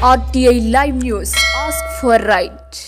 RTI Live News. Ask for right.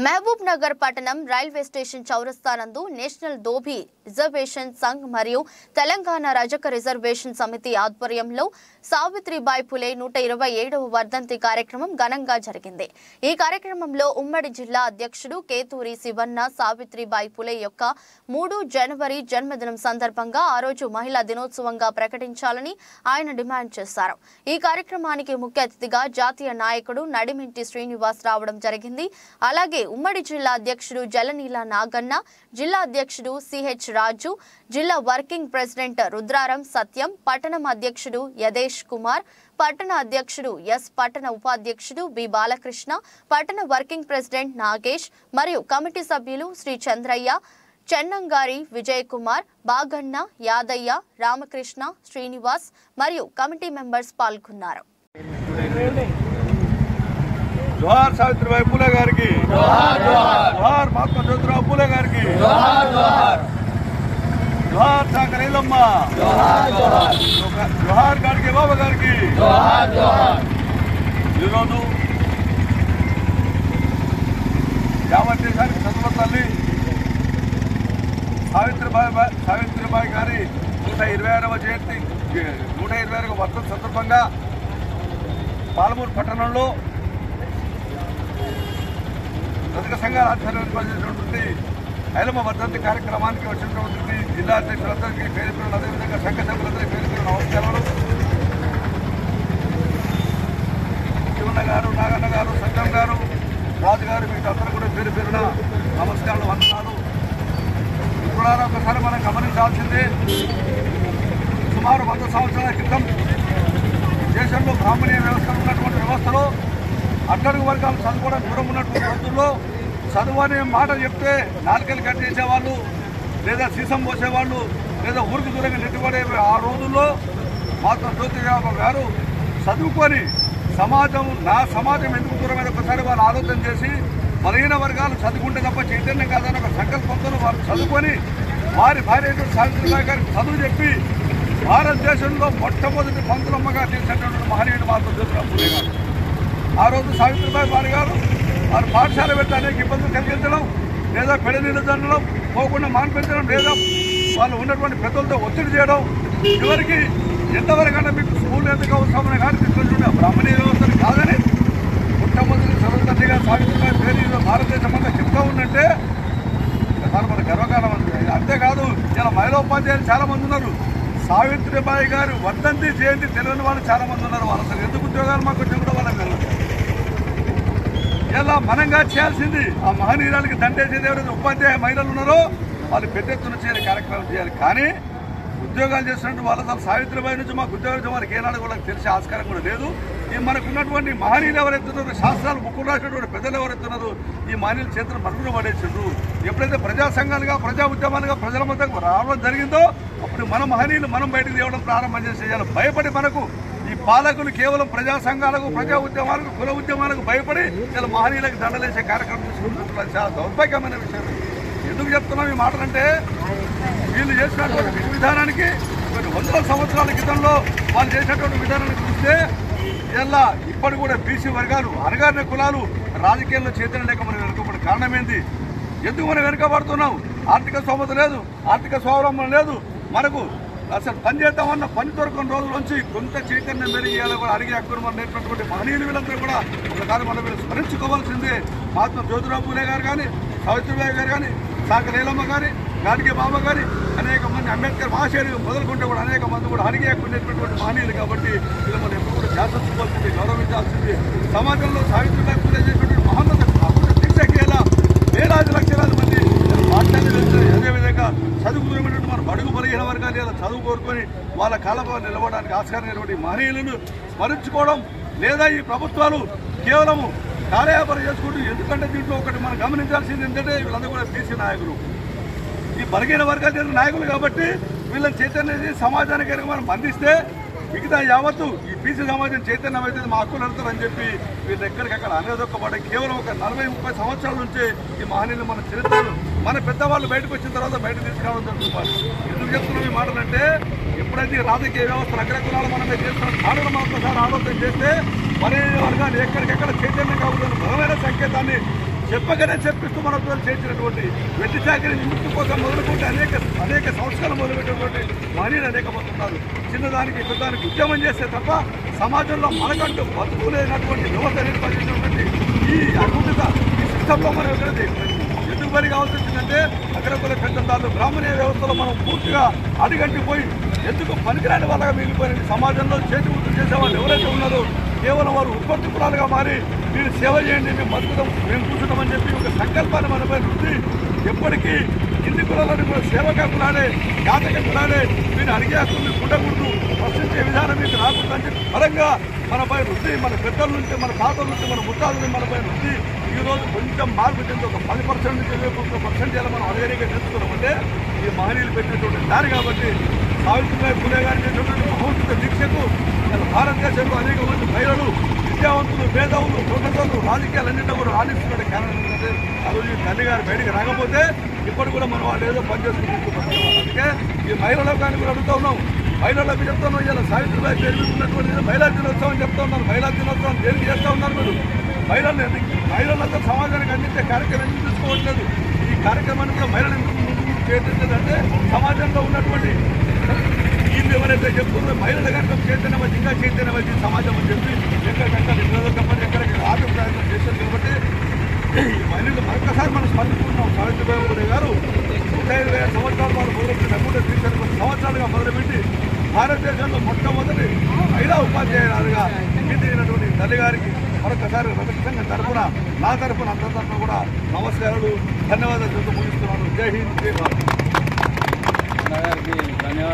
Mahabub Nagar పట్టణం railway station చౌరస్తా నందు నేషనల్ దోబీ రిజర్వేషన్ సంఘ్ మరియు తెలంగాణ రజక రిజర్వేషన్ సమితి ఆధ్వర్యంలో సావిత్రిబాయి పులే 127వ వర్ధంతి కార్యక్రమం ఘనంగా జరిగింది. ఈ కార్యక్రమంలో ఉమ్మడి జిల్లా అధ్యక్షుడు కేతూరి శివన్న సావిత్రిబాయి పులే యొక్క 3 జనవరి జన్మదినం సందర్భంగా ఆ రోజు మహిళా దినోత్సవంగా ప్రకటించాలని ఆయన డిమాండ్ చేశారు. ఈ కార్యక్రమానికి ముఖ్య అతిథిగా జాతీయ నాయకుడు నడిమింటి శ్రీనివాస్ రావడం జరిగింది. అలాగే ఉమ్మడి జిల్లా అధ్యక్షుడు జలనీల నాగన్న, జిల్లా అధ్యక్షుడు సిహెచ్ రాజు, జిల్లా వర్కింగ్ ప్రెసిడెంట్ రుద్రారం సత్యం, పట్టణం అధ్యక్షుడు యదేష్ కుమార్, పట్టణ అధ్యక్షుడు ఎస్, పట్టణ ఉపాధ్యక్షుడు బి బాలకృష్ణ, పట్టణ వర్కింగ్ ప్రెసిడెంట్ నాగేష్ మరియు కమిటీ సభ్యులు శ్రీ చంద్రయ్య, చెన్నంగారి విజయ్ కుమార్, బాగన్న, యాదయ్య, రామకృష్ణ, శ్రీనివాస్ మరియు కమిటీ మెంబర్స్ పాల్గొన్నారు. जोहार सावित्रीबाई फुले गारी की जोहार जोहार जोहार महात्मा ज्योतिराव फुले गारी की जोहार जोहार जोहार साकरेलम्मा जोहार जोहार जोहार गाड़के बाबा गारी की जोहार जोहार ఈరోజు యావత్ దేశానికి చదువు తల్లి సావిత్రిబాయి గారి 126వ జయంతి 126వ వర్ధంతి సందర్భంగా పాలమూరు పట్టణంలో రజక సంఘాల ఆధ్వర్యంలో పనిచేసినటువంటి ఐలమ్మ వర్ధంతి కార్యక్రమానికి వచ్చినటువంటి జిల్లా అధ్యక్షులందరికీ పేరు పేరున, అదేవిధంగా సంఘ సభ్యులందరికీ పేరు పేరున నమస్కారాలు. శివన్న గారు, నాగన్న గారు, సత్యం గారు, రాజు గారు, మీకు అందరూ కూడా పేరు పేరున నమస్కారాలు, వందనాలు. ఇప్పుడు ఒకసారి మనం గమనించాల్సిందే, సుమారు 100 సంవత్సరాల క్రితం దేశంలో బ్రాహ్మణీయ వ్యవస్థ ఉన్నటువంటి వ్యవస్థలో అట్టడుగు వర్గాలు చదువుకోవడం దూరం ఉన్నటువంటి రోజుల్లో చదువు అనే మాట చెప్తే నాలుకలు కట్ చేసేవాళ్ళు, లేదా సీసం పోసేవాళ్ళు, లేదా ఊరికి దూరంగా నెట్టుబడే ఆ రోజుల్లో మాత్రం జ్యోతిరావు గారు చదువుకొని నా సమాజం ఎందుకు దూరమైన ఒకసారి వాళ్ళు ఆలోచన చేసి బలహీన వర్గాలు చదువుకుంటే తప్ప చైతన్యం కాదని ఒక సంకల్పంతో వాళ్ళు చదువుకొని వారి భార్య సావిత్రిబాయి గారికి చదువు చెప్పి భారతదేశంలో మొట్టమొదటి పంతులమ్మగా చేసినటువంటి మహనీయుడు మాత్రం జ్యోతిరావు ఫులే గారు. ఆ రోజు సావిత్రిబాయి భార్య గారు వారు పాఠశాల పెట్టి అనేక ఇబ్బందులు కలిగించడం, లేదా పెళ్లి నీళ్ళు దండడం, పోకుండా మాన్పించడం, లేదా వాళ్ళు ఉన్నటువంటి పెద్దలతో ఒత్తిడి చేయడం, చివరికి ఎంతవరకన్నా మీకు స్కూల్ ఎందుకు అవసరమని కానీ తీసుకుంటుండే బ్రాహ్మణీయ వ్యవస్థను కాదని మొట్టమొదటి సర్వతండ్రిగా సావిత్రిబాయి పేరు భారతదేశం అంతా చెప్తూ ఉందంటే చాలా మన గర్వకాలం అంటుంది. అంతేకాదు ఇలా మహిళా ఉపాధ్యాయులు చాలా మంది ఉన్నారు. సావిత్రిబాయి గారు వర్ధంతి జయంతి తెలియని వాళ్ళు చాలా మంది ఉన్నారు. వాళ్ళు అసలు ఎందుకు ఉద్యోగాలు మాకు వచ్చి కూడా వాళ్ళకి వెళ్ళదు. ఇలా మనంగా చేయాల్సింది ఆ మహనీయురాలకి దండేసేది ఎవరైతే ఉపాధ్యాయ మహిళలు ఉన్నారో వాళ్ళు పెద్ద ఎత్తున చేయాలి, కార్యక్రమం చేయాలి. కానీ ఉద్యోగాలు చేసినట్టు వాళ్ళు అసలు సావిత్రిబాయి నుంచి మాకు ఉద్యోగాలు వారికి ఏనాడు కూడా తెలిసే ఆస్కారం కూడా లేదు. ఈ మనకు ఉన్నటువంటి మహనీయులు ఎవరైతున్నారో, శాస్త్రాలు బుక్కులు రాసినటువంటి పెద్దలు ఎవరైతున్నారో ఈ మహనీయుల చేతులు మరుగున పడేసిండ్రు. ఎప్పుడైతే ప్రజా సంఘాలుగా, ప్రజా ఉద్యమాలుగా ప్రజల మధ్యకు రావడం జరిగిందో అప్పుడు మన మహనీయులు మనం బయటకు తేవడం ప్రారంభం చేసేయాలి. భయపడి మనకు ఈ పాలకులు కేవలం ప్రజా సంఘాలకు, ప్రజా ఉద్యమాలకు, కుల ఉద్యమాలకు భయపడి ఇలా మహనీయులకు దండలేసే కార్యక్రమం తీసుకుంటున్నారు. చాలా దౌర్భాగ్యమైన విషయం. ఎందుకు చెప్తున్నాం ఈ మాటలంటే వీళ్ళు చేసినటువంటి విధి విధానానికి కొన్ని 100 సంవత్సరాల క్రితంలో వాళ్ళు చేసినటువంటి విధానాన్ని చూస్తే ఇలా ఇప్పటి కూడా బీసీ వర్గాలు, అణగారిన కులాలు రాజకీయాల్లో చైతన్యం లేక మనం వెనుకబడి కారణం ఏంది? ఎందుకు మనం వెనుకబడుతున్నాం? ఆర్థిక స్తోమత లేదు, ఆర్థిక స్వావలంబన లేదు. మనకు అసలు పని చేద్దామన్న పని దొరకని రోజుల నుంచి కొంత చైతన్యం పెరిగేయాలో కూడా అడిగే హక్కును మనం నేర్పినటువంటి మహనీయులు వీళ్ళందరూ కూడా ఒకసారి మనం వీళ్ళు స్మరించుకోవాల్సిందే. మహాత్మా జ్యోతిరావు ఫులే గారు కానీ, సావిత్రిబాయి గారు కానీ, సాకరేలమ్మ గారి, గాడికే బాబా గారి, అనేక మంది అంబేద్కర్ మహాశయులు మొదలుకుంటే కూడా అనేక మంది కూడా అడిగే హక్కు నేర్పినటువంటి మహనీయులు. కాబట్టి వీళ్ళు మనం ఎప్పుడు కూడా శాసించుకోవాల్సింది, గౌరవించాల్సింది. సమాజంలో సావిత్రిబాయి ఫులే చేసినటువంటి మహోన్నత దీక్షకేలా వేలాది లక్షలాది మంది పాఠశాలలు వెళ్తారు. అదేవిధంగా చదువుకునేటువంటి మన బడుగు బలహీన వర్గాలు లేదా చదువు కోరుకొని వాళ్ళ కాళ్ళపై నిలబడడానికి ఆస్కారమైనటువంటి మహనీయులను స్మరించుకోవడం, లేదా ఈ ప్రభుత్వాలు కేవలము కార్యాపన చేసుకుంటూ, ఎందుకంటే దీంట్లో ఒకటి మనం గమనించాల్సింది ఏంటంటే వీళ్ళందరూ కూడా బీసీ నాయకులు, ఈ బలహీన వర్గాలు చెందిన నాయకులు. కాబట్టి వీళ్ళని చైతన్యం చేసి సమాజానికి కనుక మనం అందిస్తే మిగతా యావత్తు ఈ బీసీ సమాజం చైతన్యం అయితే మా హక్కులు అడుగుతారని చెప్పి వీళ్ళు ఎక్కడికక్కడ అనేదొక్కబడి కేవలం ఒక 40-30 సంవత్సరాల నుంచే ఈ మహనీయులు మన చరిత్రలు మన పెద్దవాళ్ళు బయటకు వచ్చిన తర్వాత బయట తీసుకురావడం జరుగుతుంది. ఎందుకు చెప్తున్నాం ఈ మాటలంటే ఎప్పుడైతే రాజకీయ వ్యవస్థలు అగ్రకులాలు మనమే చేస్తున్న దాడులు మనం ఒకసారి ఆలోచన చేస్తే మరి వర్గాలు ఎక్కడికెక్కడ చైతన్యం కావాలని బలమైన సంకేతాన్ని చెప్పగానే చెప్పిస్తూ మన పిల్లలు చేసినటువంటి వెట్టి చాకరీ విముక్తి కోసం మొదలుకుంటే అనేక సంస్కరణలు మొదలుపెట్టినటువంటి మహిళలు అనేక మంది ఉన్నారు. చిన్నదానికి పెద్దదానికి ఉద్యమం చేస్తే తప్ప సమాజంలో మనకంటూ బతుకులేనటువంటి వ్యవస్థ ఏర్పడినటువంటి ఈ అద్భుత సిస్టంలో మనం ఎక్కడది ఎందుకు పని కావాల్సి వచ్చిందంటే అగ్రకుల పెద్దదారులు బ్రాహ్మణీయ వ్యవస్థలో మనం పూర్తిగా అడిగంటిపోయి ఎందుకు పనికిరాని వాళ్ళగా మిగిలిపోయిన సమాజంలో చేతి వృత్తులు చేసేవాళ్ళు ఎవరైతే ఉన్నారో కేవలం వారు ఉత్పత్తి కులాలుగా మారి మీరు సేవ చేయండి, మేము బతుకుతాం, మేము కూర్చుంటామని చెప్పి ఒక సంకల్పాన్ని మనపై వృత్తి ఎప్పటికీ ఇన్ని కులాలను కూడా సేవగా కులాడే జాతక కులాడే మీరు అడిగే హక్కులు ఉండకూడదు, ప్రశ్నించే విధానం మీకు రాకూడదని చెప్పి బలంగా మనపై వృత్తి మన పెద్దల నుంచి మన తాతల నుంచి మన ముత్తాదుల నుంచి మనపై వృత్తి ఈరోజు కొంచెం మార్పు చెంది ఒక 10% నుంచి 20% చేయాలి మనం అధికారిగా నేర్చుకున్నామంటే ఈ మహనీయులు పెట్టినటువంటి దారి. కాబట్టి సావిత్రిబాయి ఫులే గారు చేసినటువంటి మహోన్నత దీక్షకు భారతదేశంలో అనేక మంది మహిళలు విద్యావంతులు మేధావులు ప్రొఫెసర్లు రాజకీయాలన్నింటిలో కూడా రాణిస్తున్న కారణం ఏంటంటే ఆ రోజు ఈ తల్లి గారు బయటికి రాకపోతే ఇప్పుడు కూడా మనం వాళ్ళు ఏదో పనిచేసుకుని అందుకే ఈ మహిళల కానీ కూడా అడుగుతూ ఉన్నాం. మహిళలకు చెప్తున్నాం ఇలా సావిత్రిబాయి పేరుకున్నటువంటి మహిళా దినోత్సవం చెప్తా ఉన్నారు. మహిళా దినోత్సవం దేనికి చేస్తూ ఉన్నారు మీరు? మహిళలంతా సమాజానికి అందించే కార్యక్రమం ఎందుకు తీసుకోవట్లేదు? ఈ కార్యక్రమాన్ని కూడా మహిళలు ఎందుకు ముందుకు చేయట్లేదంటే సమాజంలో ఉన్నటువంటి వీళ్ళు ఎవరైతే చెప్తున్నారో మహిళల కనుక చైతన్యం వచ్చి ఇంకా చైతన్యం వచ్చి సమాజం అని చెప్పి ఎక్కడికక్కడ ఇళ్ళకమ్మని ఎక్కడికి ఆటం ప్రయత్నం చేశారు. కాబట్టి ఈ మహిళలు మరొకసారి మనం స్పందిస్తున్నాం. సావిత్రిబాయి ఫులే గారు 125 సంవత్సరాల వారు మొదలుపెట్టి 130 సంవత్సరాలుగా మొదలుపెట్టి భారతదేశంలో మొట్టమొదటి మహిళా ఉపాధ్యాయురాలుగా ఎన్నికైనటువంటి తల్లి గారికి మరొకసారి రజక సంఘం తరఫున నా తరఫున అందరి తరఫున కూడా నమస్కారాలు ధన్యవాదాలు చెబుతూ ముగిస్తున్నాను. జై హింద్, జై భారత్.